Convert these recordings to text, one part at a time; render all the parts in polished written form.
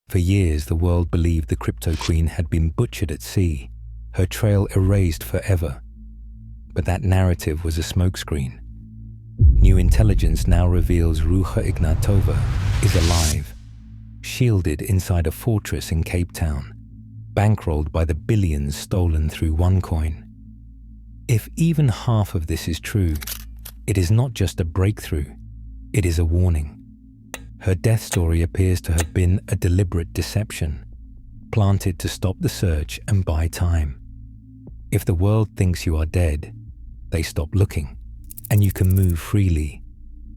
For years, the world believed the Crypto Queen had been butchered at sea, her trail erased forever. But that narrative was a smokescreen. New intelligence now reveals Ruja Ignatova is alive, shielded inside a fortress in Cape Town, bankrolled by the billions stolen through OneCoin. If even half of this is true, it is not just a breakthrough, it is a warning. Her death story appears to have been a deliberate deception, planted to stop the search and buy time. If the world thinks you are dead, they stop looking, and you can move freely,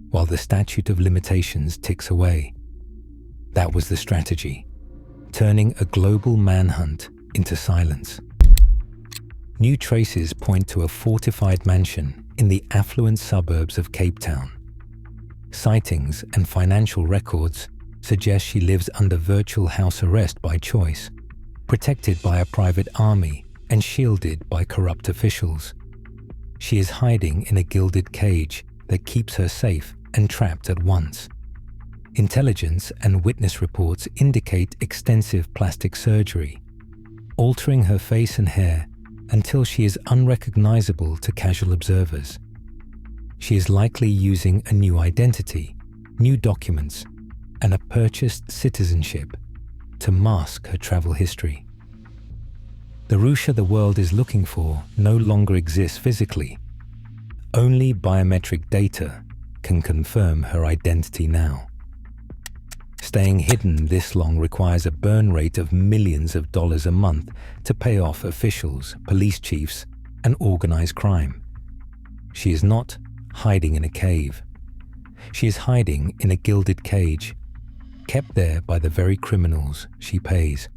while the statute of limitations ticks away. That was the strategy, turning a global manhunt into silence. New traces point to a fortified mansion in the affluent suburbs of Cape Town. Sightings and financial records suggest she lives under virtual house arrest by choice, protected by a private army and shielded by corrupt officials. She is hiding in a gilded cage that keeps her safe and trapped at once. Intelligence and witness reports indicate extensive plastic surgery, altering her face and hair until she is unrecognizable to casual observers. She is likely using a new identity, new documents, and a purchased citizenship to mask her travel history. The Ruja the world is looking for no longer exists physically. Only biometric data can confirm her identity now. Staying hidden this long requires a burn rate of millions of dollars a month to pay off officials, police chiefs, and organized crime. She is not hiding in a cave. She is hiding in a gilded cage, kept there by the very criminals she pays,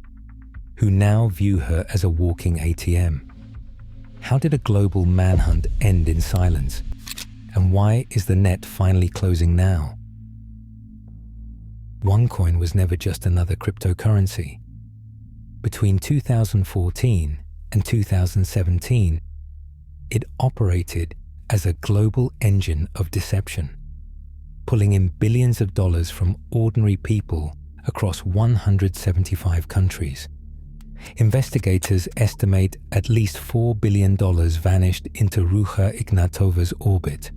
who now view her as a walking ATM. How did a global manhunt end in silence? And why is the net finally closing now? OneCoin was never just another cryptocurrency. Between 2014 and 2017, it operated as a global engine of deception, pulling in billions of dollars from ordinary people across 175 countries. Investigators estimate at least $4 billion vanished into Ruja Ignatova's orbit,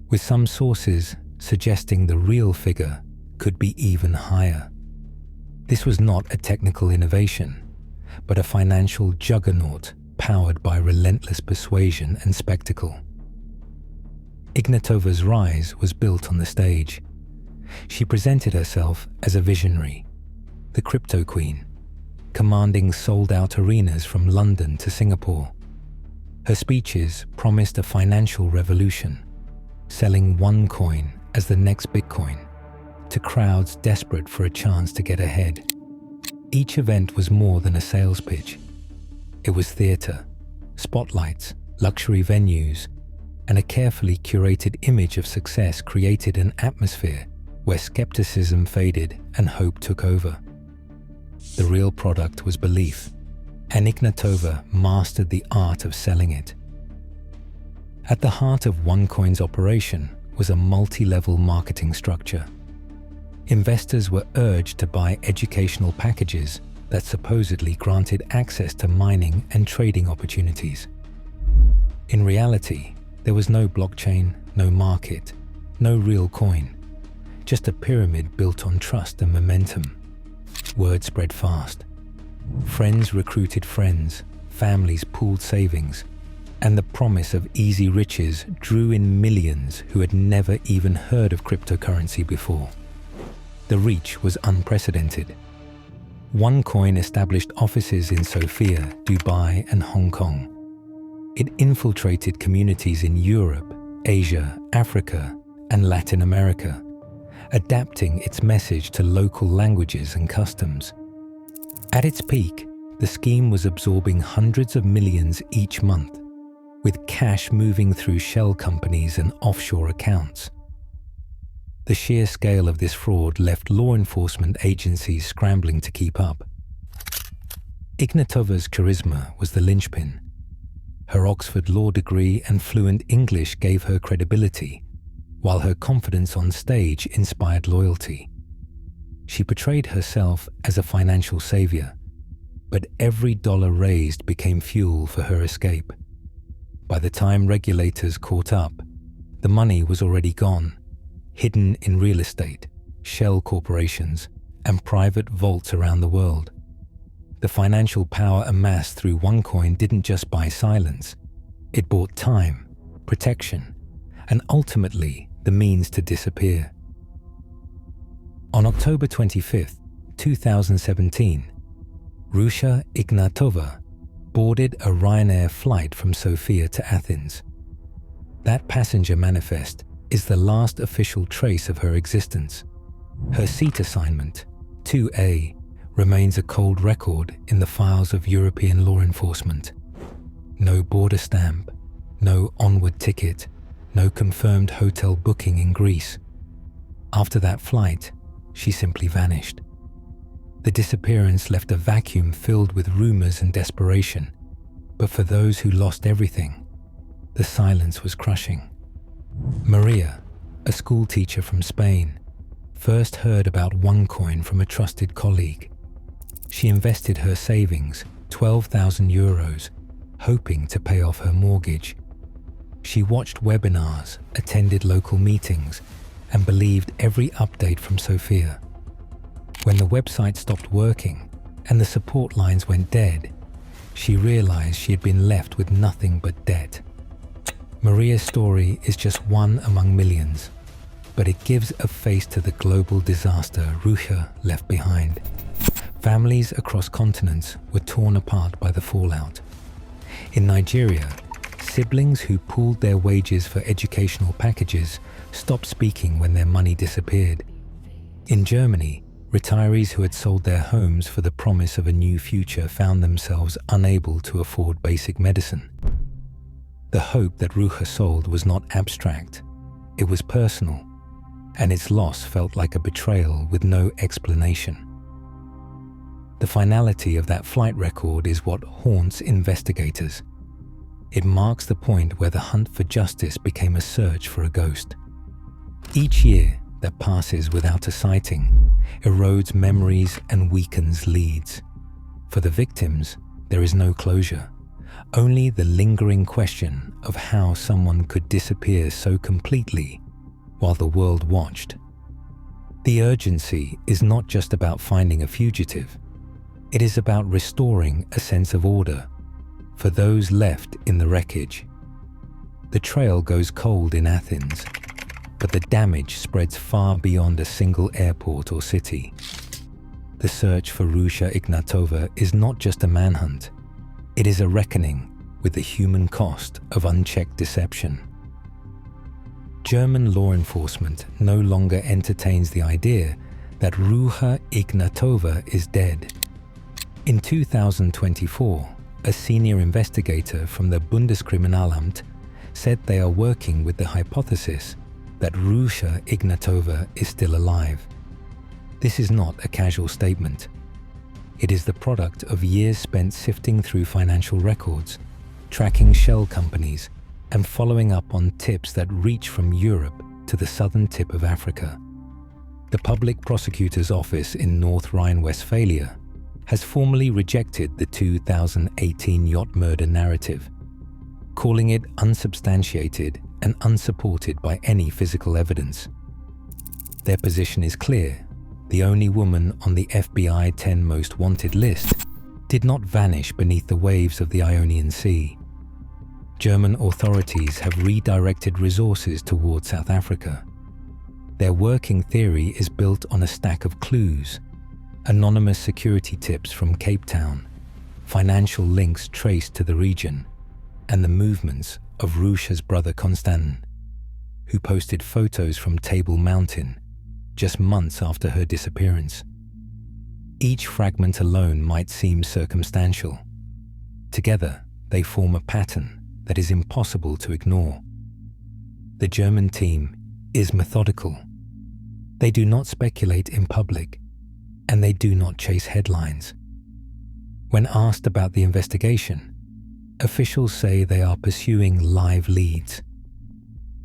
with some sources suggesting the real figure could be even higher. This was not a technical innovation, but a financial juggernaut powered by relentless persuasion and spectacle. Ignatova's rise was built on the stage. She presented herself as a visionary, the Crypto Queen, commanding sold-out arenas from London to Singapore. Her speeches promised a financial revolution, selling OneCoin as the next Bitcoin to crowds desperate for a chance to get ahead. Each event was more than a sales pitch. It was theater, spotlights, luxury venues, and a carefully curated image of success created an atmosphere where skepticism faded and hope took over. The real product was belief, and Ignatova mastered the art of selling it. At the heart of OneCoin's operation was a multi-level marketing structure. Investors were urged to buy educational packages that supposedly granted access to mining and trading opportunities. In reality, there was no blockchain, no market, no real coin, just a pyramid built on trust and momentum. Word spread fast. Friends recruited friends, families pooled savings, and the promise of easy riches drew in millions who had never even heard of cryptocurrency before. The reach was unprecedented. OneCoin established offices in Sofia, Dubai, and Hong Kong. It infiltrated communities in Europe, Asia, Africa, and Latin America, adapting its message to local languages and customs. At its peak, the scheme was absorbing hundreds of millions each month, with cash moving through shell companies and offshore accounts. The sheer scale of this fraud left law enforcement agencies scrambling to keep up. Ignatova's charisma was the linchpin. Her Oxford law degree and fluent English gave her credibility, while her confidence on stage inspired loyalty. She portrayed herself as a financial savior, but every dollar raised became fuel for her escape. By the time regulators caught up, the money was already gone, hidden in real estate, shell corporations, and private vaults around the world. The financial power amassed through OneCoin didn't just buy silence. It bought time, protection, and ultimately the means to disappear. On October 25, 2017, Rusia Ignatova boarded a Ryanair flight from Sofia to Athens. That passenger manifest is the last official trace of her existence. Her seat assignment, 2A, remains a cold record in the files of European law enforcement. No border stamp, no onward ticket, no confirmed hotel booking in Greece. After that flight, she simply vanished. The disappearance left a vacuum filled with rumors and desperation, but for those who lost everything, the silence was crushing. Maria, a school teacher from Spain, first heard about OneCoin from a trusted colleague. She invested her savings, 12,000 euros, hoping to pay off her mortgage. She watched webinars, attended local meetings, and believed every update from Sofia. When the website stopped working and the support lines went dead, she realized she had been left with nothing but debt. Maria's story is just one among millions, but it gives a face to the global disaster Rusia left behind. Families across continents were torn apart by the fallout. In Nigeria, siblings who pooled their wages for educational packages stopped speaking when their money disappeared. In Germany, retirees who had sold their homes for the promise of a new future found themselves unable to afford basic medicine. The hope that Ruja sold was not abstract, it was personal, and its loss felt like a betrayal with no explanation. The finality of that flight record is what haunts investigators. It marks the point where the hunt for justice became a search for a ghost. Each year that passes without a sighting erodes memories and weakens leads. For the victims, there is no closure, only the lingering question of how someone could disappear so completely while the world watched. The urgency is not just about finding a fugitive. It is about restoring a sense of order for those left in the wreckage. The trail goes cold in Athens, but the damage spreads far beyond a single airport or city. The search for Rusia Ignatova is not just a manhunt, it is a reckoning with the human cost of unchecked deception. German law enforcement no longer entertains the idea that Ruja Ignatova is dead. In 2024, a senior investigator from the Bundeskriminalamt said they are working with the hypothesis that Ruja Ignatova is still alive. This is not a casual statement. It is the product of years spent sifting through financial records, tracking shell companies, and following up on tips that reach from Europe to the southern tip of Africa. The Public Prosecutor's Office in North Rhine-Westphalia has formally rejected the 2018 yacht murder narrative, calling it unsubstantiated and unsupported by any physical evidence. Their position is clear. The only woman on the FBI 10 most wanted list did not vanish beneath the waves of the Ionian Sea. German authorities have redirected resources toward South Africa. Their working theory is built on a stack of clues: anonymous security tips from Cape Town, financial links traced to the region, and the movements of Rusia's brother Konstantin, who posted photos from Table Mountain just months after her disappearance. Each fragment alone might seem circumstantial. Together, they form a pattern that is impossible to ignore. The German team is methodical. They do not speculate in public, and they do not chase headlines. When asked about the investigation, officials say they are pursuing live leads.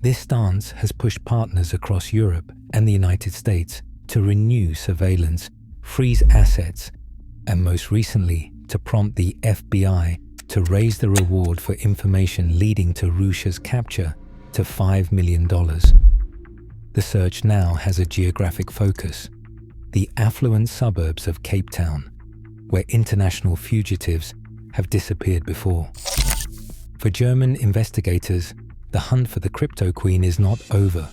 This stance has pushed partners across Europe and the United States to renew surveillance, freeze assets, and most recently to prompt the FBI to raise the reward for information leading to Rusha's capture to $5 million. The search now has a geographic focus: the affluent suburbs of Cape Town, where international fugitives have disappeared before. For German investigators, the hunt for the Crypto Queen is not over.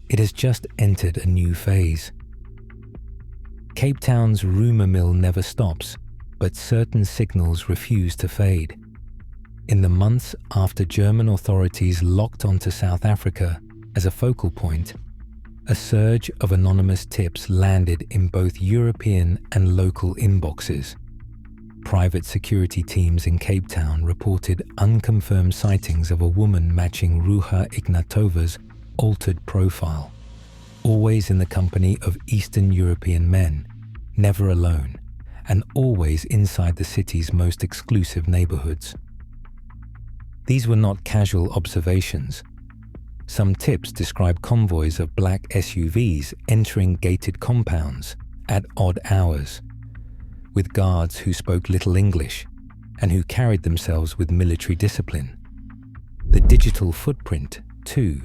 It has just entered a new phase. Cape Town's rumor mill never stops, but certain signals refuse to fade. In the months after German authorities locked onto South Africa as a focal point, a surge of anonymous tips landed in both European and local inboxes. Private security teams in Cape Town reported unconfirmed sightings of a woman matching Rucha Ignatova's altered profile, always in the company of Eastern European men, never alone, and always inside the city's most exclusive neighborhoods. These were not casual observations. Some tips describe convoys of black SUVs entering gated compounds at odd hours, with guards who spoke little English and who carried themselves with military discipline. The digital footprint, too,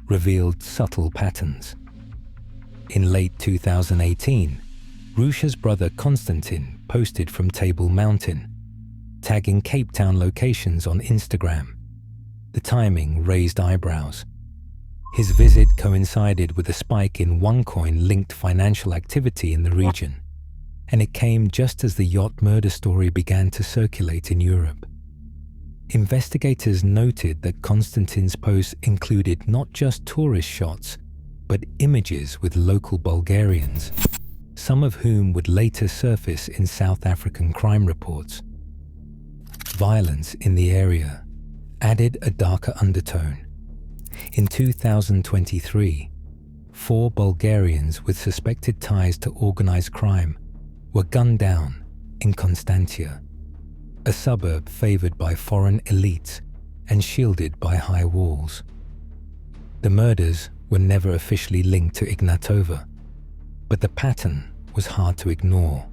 revealed subtle patterns. In late 2018, Rusha's brother Konstantin posted from Table Mountain, tagging Cape Town locations on Instagram. The timing raised eyebrows. His visit coincided with a spike in OneCoin-linked financial activity in the region, and it came just as the yacht murder story began to circulate in Europe. Investigators noted that Konstantin's posts included not just tourist shots, but images with local Bulgarians, some of whom would later surface in South African crime reports. Violence in the area added a darker undertone. In 2023, 4 Bulgarians with suspected ties to organized crime were gunned down in Constantia, a suburb favored by foreign elites and shielded by high walls. The murders were never officially linked to Ignatova, but the pattern was hard to ignore.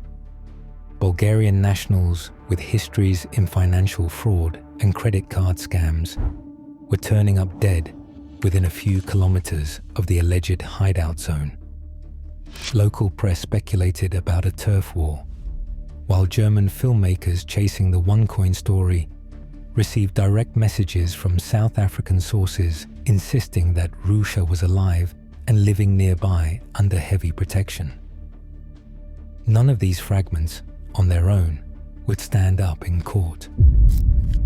Bulgarian nationals with histories in financial fraud and credit card scams were turning up dead within a few kilometers of the alleged hideout zone. Local press speculated about a turf war, while German filmmakers chasing the OneCoin story received direct messages from South African sources insisting that Rusha was alive and living nearby under heavy protection. None of these fragments, on their own, would stand up in court.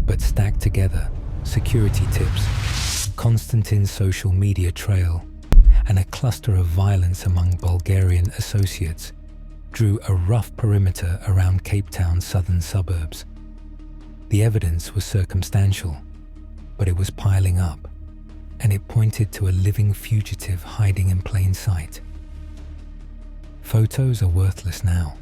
But stacked together, security tips, Konstantin's social media trail, and a cluster of violence among Bulgarian associates drew a rough perimeter around Cape Town's southern suburbs. The evidence was circumstantial, but it was piling up, and it pointed to a living fugitive hiding in plain sight. Photos are worthless now.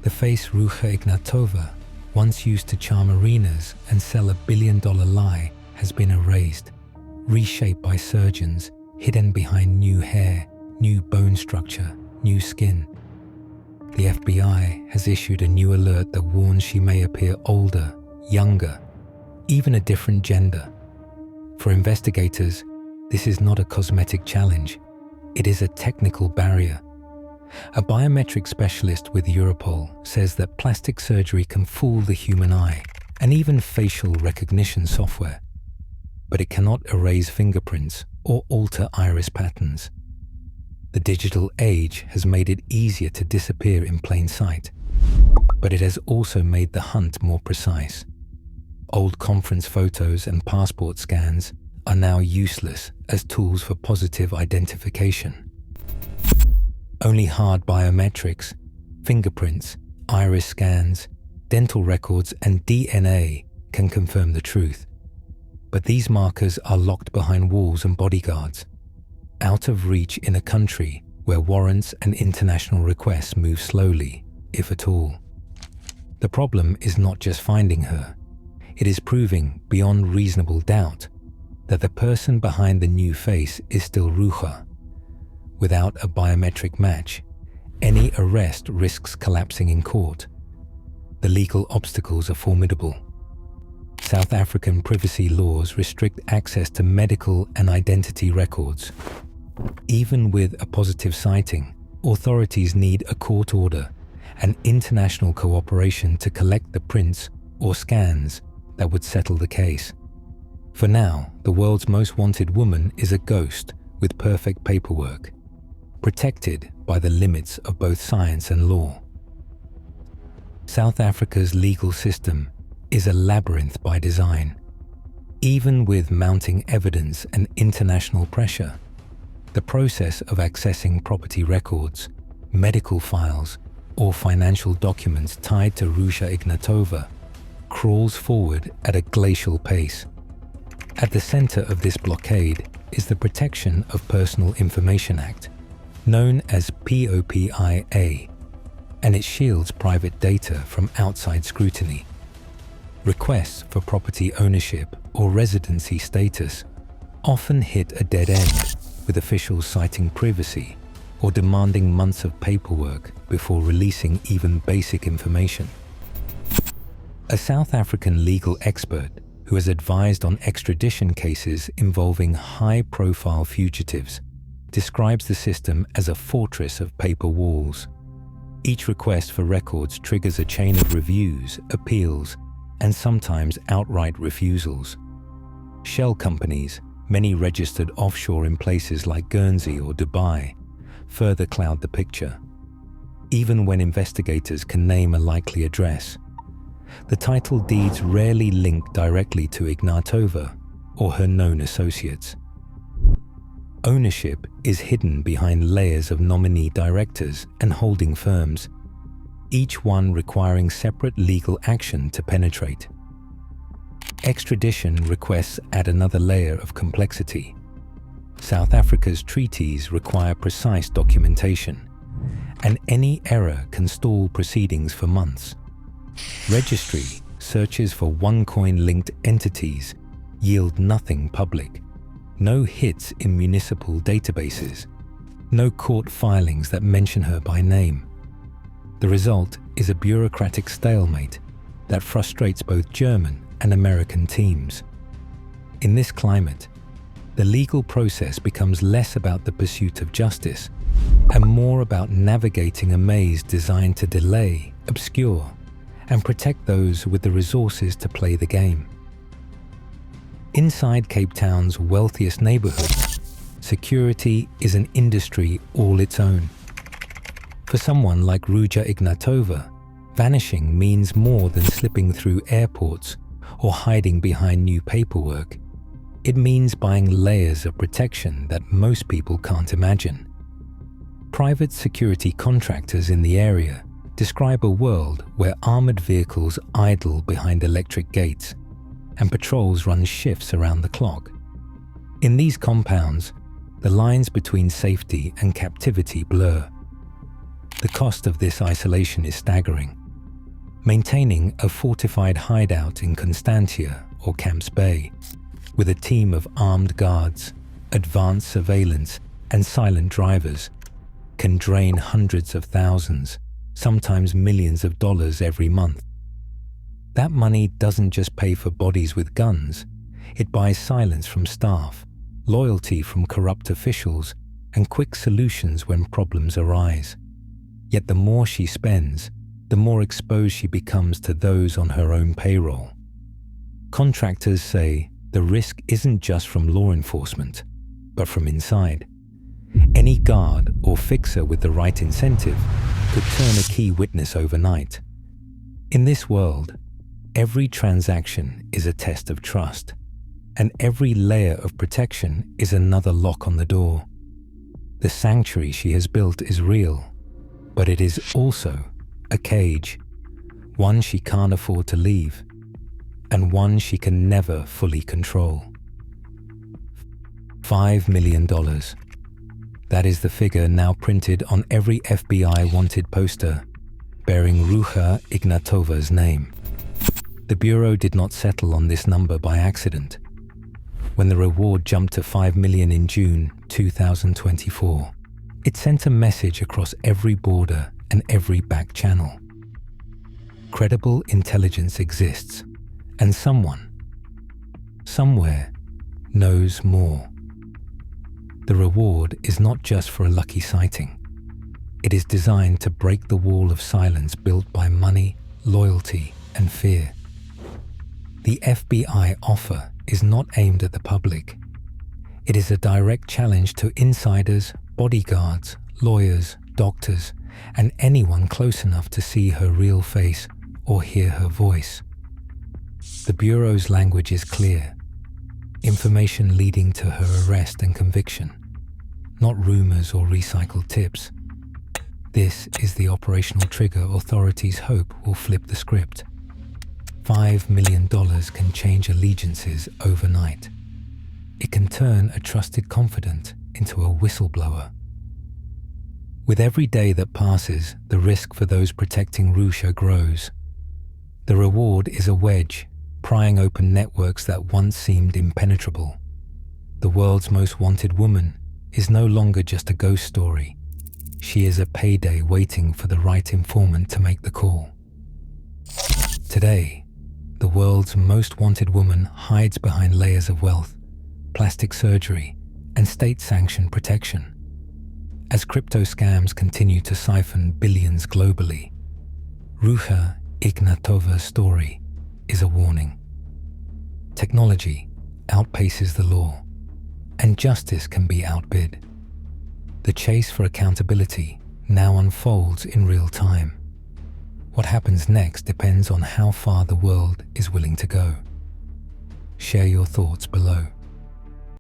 The face Rucha Ignatova, once used to charm arenas and sell $1 billion lie, has been erased, reshaped by surgeons, hidden behind new hair, new bone structure, new skin. The FBI has issued a new alert that warns she may appear older, younger, even a different gender. For investigators, this is not a cosmetic challenge. It is a technical barrier. A biometric specialist with Europol says that plastic surgery can fool the human eye and even facial recognition software, but it cannot erase fingerprints or alter iris patterns. The digital age has made it easier to disappear in plain sight, but it has also made the hunt more precise. Old conference photos and passport scans are now useless as tools for positive identification. Only hard biometrics, fingerprints, iris scans, dental records, and DNA can confirm the truth. But these markers are locked behind walls and bodyguards, out of reach in a country where warrants and international requests move slowly, if at all. The problem is not just finding her. It is proving, beyond reasonable doubt, that the person behind the new face is still Rucha. Without a biometric match, any arrest risks collapsing in court. The legal obstacles are formidable. South African privacy laws restrict access to medical and identity records. Even with a positive sighting, authorities need a court order and international cooperation to collect the prints or scans that would settle the case. For now, the world's most wanted woman is a ghost with perfect paperwork, protected by the limits of both science and law. South Africa's legal system is a labyrinth by design. Even with mounting evidence and international pressure, the process of accessing property records, medical files, or financial documents tied to Ruja Ignatova crawls forward at a glacial pace. At the center of this blockade is the Protection of Personal Information Act, known as POPIA, and it shields private data from outside scrutiny. Requests for property ownership or residency status often hit a dead end, with officials citing privacy or demanding months of paperwork before releasing even basic information. A South African legal expert who has advised on extradition cases involving high-profile fugitives describes the system as a fortress of paper walls. Each request for records triggers a chain of reviews, appeals, and sometimes outright refusals. Shell companies, many registered offshore in places like Guernsey or Dubai, further cloud the picture. Even when investigators can name a likely address, the title deeds rarely link directly to Ignatova or her known associates. Ownership is hidden behind layers of nominee directors and holding firms, each one requiring separate legal action to penetrate. Extradition requests add another layer of complexity. South Africa's treaties require precise documentation, and any error can stall proceedings for months. Registry searches for OneCoin-linked entities yield nothing public. No hits in municipal databases, no court filings that mention her by name. The result is a bureaucratic stalemate that frustrates both German and American teams. In this climate, the legal process becomes less about the pursuit of justice and more about navigating a maze designed to delay, obscure, and protect those with the resources to play the game. Inside Cape Town's wealthiest neighborhoods, security is an industry all its own. For someone like Ruja Ignatova, vanishing means more than slipping through airports or hiding behind new paperwork. It means buying layers of protection that most people can't imagine. Private security contractors in the area describe a world where armored vehicles idle behind electric gates and patrols run shifts around the clock. In these compounds, the lines between safety and captivity blur. The cost of this isolation is staggering. Maintaining a fortified hideout in Constantia or Camps Bay, with a team of armed guards, advanced surveillance, and silent drivers, can drain hundreds of thousands, sometimes millions of dollars every month. That money doesn't just pay for bodies with guns, it buys silence from staff, loyalty from corrupt officials, and quick solutions when problems arise. Yet the more she spends, the more exposed she becomes to those on her own payroll. Contractors say the risk isn't just from law enforcement, but from inside. Any guard or fixer with the right incentive could turn a key witness overnight. In this world, every transaction is a test of trust, and every layer of protection is another lock on the door. The sanctuary she has built is real, but it is also a cage, one she can't afford to leave, and one she can never fully control. $5 million. That is the figure now printed on every FBI wanted poster bearing Ruja Ignatova's name. The Bureau did not settle on this number by accident. When the reward jumped to $5 million in June 2024, It sent a message across every border and every back channel. Credible intelligence exists, and someone, somewhere, knows more. The reward is not just for a lucky sighting. It is designed to break the wall of silence built by money, loyalty, and fear. The FBI offer is not aimed at the public. It is a direct challenge to insiders, bodyguards, lawyers, doctors, and anyone close enough to see her real face or hear her voice. The Bureau's language is clear. Information leading to her arrest and conviction, not rumors or recycled tips. This is the operational trigger authorities hope will flip the script. $5 million can change allegiances overnight. It can turn a trusted confidant into a whistleblower. With every day that passes, the risk for those protecting Russia grows. The reward is a wedge, prying open networks that once seemed impenetrable. The world's most wanted woman is no longer just a ghost story. She is a payday waiting for the right informant to make the call. Today, the world's most wanted woman hides behind layers of wealth, plastic surgery, and state-sanctioned protection. As crypto scams continue to siphon billions globally, Ruja Ignatova's story is a warning. Technology outpaces the law, and justice can be outbid. The chase for accountability now unfolds in real time. What happens next depends on how far the world is willing to go. Share your thoughts below.